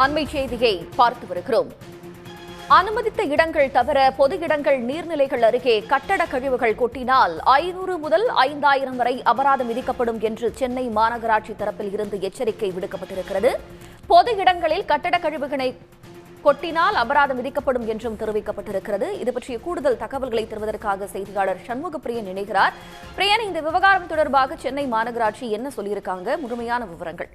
அண்மை செய்தியை பார்த்து வருகிறோம். அனுமதித்த இடங்கள் தவிர பொது இடங்கள் நீர்நிலைகள் அருகே கட்டட கழிவுகள் கொட்டினால் 500 முதல் 5000 வரை அபராதம் விதிக்கப்படும் என்று சென்னை மாநகராட்சி தரப்பில் இருந்து எச்சரிக்கை விடுக்கப்பட்டிருக்கிறது. பொது இடங்களில் கட்டட கழிவுகளை கொட்டினால் அபராதம் விதிக்கப்படும் என்றும் தெரிவிக்கப்பட்டிருக்கிறது. இது பற்றிய கூடுதல் தகவல்களை தருவதற்காக செய்தியாளர் சண்முக பிரியன் இணைகிறார். பிரியன், இந்த விவகாரம் தொடர்பாக சென்னை மாநகராட்சி என்ன சொல்லியிருக்காங்க? முழுமையான விவரங்கள்.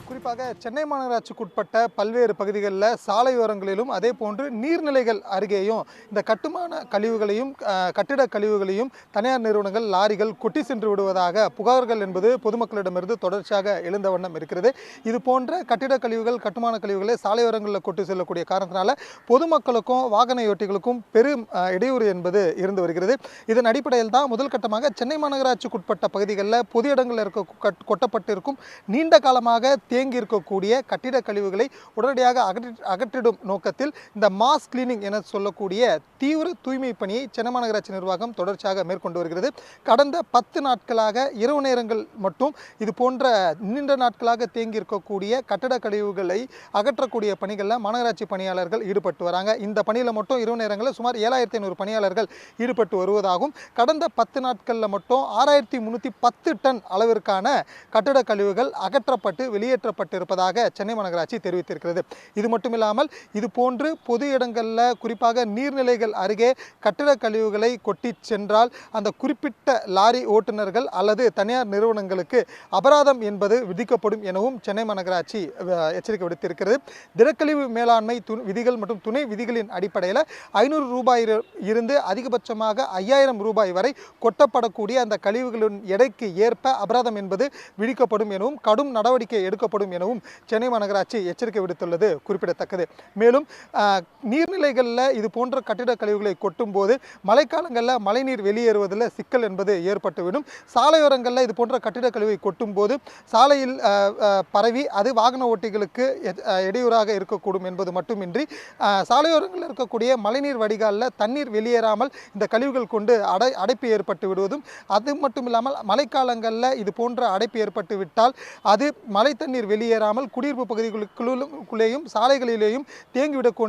குறிப்பாக சென்னை மாநகராட்சிக்குட்பட்ட பல்வேறு பகுதிகளில் சாலையோரங்களிலும் அதே போன்று நீர்நிலைகள் அருகேயும் இந்த கட்டுமான கழிவுகளையும் கட்டிட கழிவுகளையும் தனியார் நிறுவனங்கள் லாரிகள் கொட்டி சென்று விடுவதாக புகார்கள் என்பது பொதுமக்களிடமிருந்து தொடர்ச்சியாக எழுந்த வண்ணம் இருக்கிறது. இது போன்ற கட்டிட கழிவுகள் கட்டுமான கழிவுகளை சாலையோரங்களில் கொட்டி செல்லக்கூடிய காரணத்தினால பொதுமக்களுக்கும் வாகனயோட்டிகளுக்கும் பெரும் இடையூறு என்பது இருந்து வருகிறது. இதன் அடிப்படையில் தான் முதல் கட்டமாக சென்னை மாநகராட்சிக்குட்பட்ட பகுதிகளில் பொது இடங்களில் கொட்டப்பட்டிருக்கும் நீண்ட காலமாக தேங்கி இருக்கக்கூடிய கட்டிட கழிவுகளை உடனடியாக அகற்றிடும் நோக்கத்தில் இந்த மாஸ் கிளீனிங் என சொல்லக்கூடிய தீவிர தூய்மை பணியை சென்னை மாநகராட்சி நிர்வாகம் தொடர்ச்சியாக மேற்கொண்டு வருகிறது. கடந்த 10 நாட்களாக இரவு நேரங்கள் மட்டும் இது போன்ற நீண்ட நாட்களாக தேங்கி இருக்கக்கூடிய கட்டட கழிவுகளை அகற்றக்கூடிய பணிகளில் மாநகராட்சி பணியாளர்கள் ஈடுபட்டு வராங்க. இந்த பணியில் மட்டும் இரவு நேரங்களில் சுமார் 7500 பணியாளர்கள் ஈடுபட்டு வருவதாகவும் கடந்த 10 நாட்களில் மட்டும் 6310 டன் அளவிற்கான கட்டட கழிவுகள் அகற்றப்பட்டு வெளியேற்றப்பட்டிருப்பதாக சென்னை மாநகராட்சி தெரிவித்திருக்கிறது. இது மட்டுமில்லாமல் இது போன்று பொது இடங்களில் குறிப்பாக நீர்நிலைகள் அருகே கட்டிட கழிவுகளை கொட்டி சென்றால் அந்த குறிப்பிட்ட லாரி ஓட்டுநர்கள் அல்லது தனியார் நிறுவனங்களுக்கு அபராதம் என்பது விதிக்கப்படும் எனவும் சென்னை மாநகராட்சி எச்சரிக்கை விடுத்திருக்கிறது. திடக்கழிவு மேலாண்மை விதிகள் மற்றும் துணை விதிகளின் அடிப்படையில் 500 ரூபாய் இருந்து அதிகபட்சமாக 5000 ரூபாய் வரை கொட்டப்படக்கூடிய அந்த கழிவுகளின் எடைக்கு ஏற்ப அபராதம் என்பது விதிக்கப்படும் எனவும் கடும் நடவடிக்கை எடுக்கப்படும் எனவும் சென்னை மாநகராட்சி எச்சரிக்கை விடுத்துள்ளது குறிப்பிடத்தக்கது. மேலும் நீர்நிலைகளில் இது போன்ற கட்டிட கழிவுகளை கொட்டும் போது மழைக்காலங்களில் மழைநீர் வெளியேறுவதில் சிக்கல் என்பது ஏற்பட்டுவிடும். சாலையோரங்களில் இது போன்ற கட்டிட கழிவை கொட்டும் போது சாலையில் பரவி அது வாகன ஓட்டிகளுக்கு இடையூறாக இருக்கக்கூடும் என்பது மட்டுமின்றி சாலையோரங்களில் இருக்கக்கூடிய மழைநீர் வடிகாலில் தண்ணீர் வெளியேறாமல் இந்த கழிவுகள் கொண்டு அடைப்பு ஏற்பட்டு விடுவதும், அது மட்டும் இல்லாமல் மழைக்காலங்களில் இது போன்ற அடைப்பு ஏற்பட்டு விட்டால் அது மழை தண்ணீர் வெளியேறாமல் குடியிருப்பு பகுதிகளுக்குள்ளேயும் சாலைகளிலேயும் தேங்கிவிடக்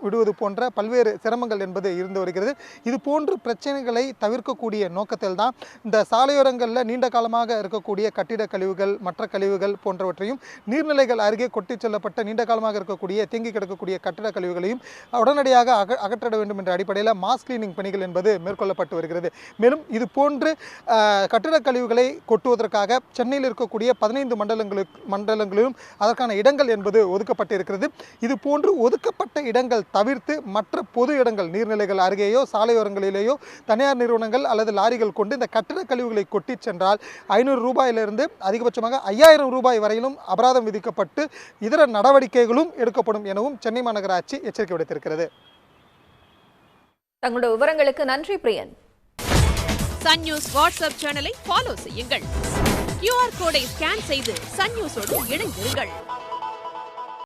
விடுவது போன்ற பல்வேறு சிரமங்கள் என்பது இருந்து வருகிறது. இது போன்ற பிரச்சனைகளை தவிர்க்கக்கூடிய நோக்கத்தில் தான் இந்த சாலையோரங்களில் நீண்ட காலமாக இருக்கக்கூடிய கட்டிட கழிவுகள் மற்ற கழிவுகள் போன்றவற்றையும் நீர்நிலைகள் அருகே கொட்டி செல்லப்பட்ட நீண்ட காலமாக இருக்கக்கூடிய தேங்கி கிடக்கக்கூடிய கட்டிட கழிவுகளையும் உடனடியாக அகற்றிட வேண்டும் என்ற அடிப்படையில் மாஸ் கிளீனிங் பணிகள் என்பது மேற்கொள்ளப்பட்டு வருகிறது. மேலும் இது போன்று கட்டிட கழிவுகளை கொட்டுவதற்காக சென்னையில் இருக்கக்கூடிய 15 மண்டலங்களிலும் அதற்கான இடங்கள் என்பது ஒதுக்கப்பட்டிருக்கிறது. இது போன்று ஒதுக்கப்பட்ட இடங்கள் தவிர்த்து மற்ற பொது இடங்கள் நீர்நிலைகள் அருகேயோ சாலையோரங்களிலேயோ தனியார் நிறுவனங்கள் அல்லது லாரிகள் கொண்டு இந்த கட்டிட கழிவுகளை கொட்டி சென்றால் 500 ரூபாயிலிருந்து அதிகபட்சமாக 5000 ரூபாய் வரையிலும் அபராதம் விதிக்கப்பட்டு இதர நடவடிக்கைகளும் எடுக்கப்படும் எனவும் சென்னை மாநகராட்சி எச்சரிக்கை விடுத்திருக்கிறது. தங்களுடைய விவரங்களுக்கு நன்றி பிரியன். சன் நியூஸ் வாட்ஸ்அப் சேனலை ஃபாலோ செய்யுங்கள். QR கோடை ஸ்கேன் செய்து சன் நியூஸோடு இணைந்திருங்கள்.